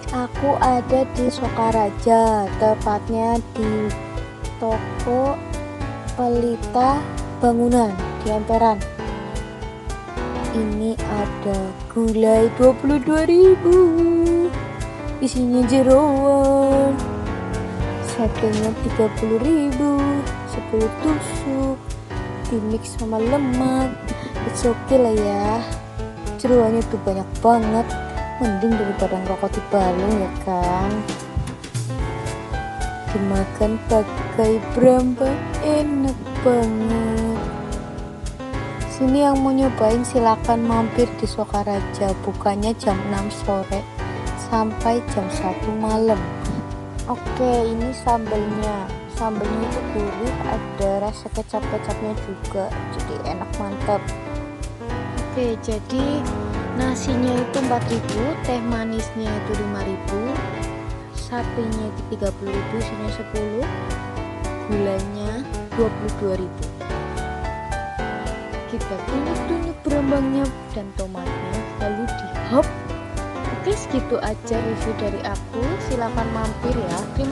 Aku ada di Sokaraja, tepatnya di toko Pelita Bangunan di Emperan. Ini ada gulai 22.000, isinya jeroan. Satenya 30.000, 10 tusuk, dimix sama lemak. It's okay lah ya. Jeroannya tuh banyak banget, mending daripada ngerokok di balung ya kan. Dimakan pakai berambang, enak banget. Sini yang mau nyobain silakan mampir di Sokaraja, bukanya jam 6 sore sampai jam 1 malam. Oke, ini sambelnya itu gurih, ada rasa kecap-kecapnya juga, jadi enak mantap. Oke, jadi nasinya itu 4.000, teh manisnya itu 5.000, satenya itu 30.000, isinya 10, gulanya 22.000. Kita tunyuk-tunyuk berambangnya dan tomatnya, lalu dihop. Oke, segitu aja review dari aku, silakan mampir ya. Terima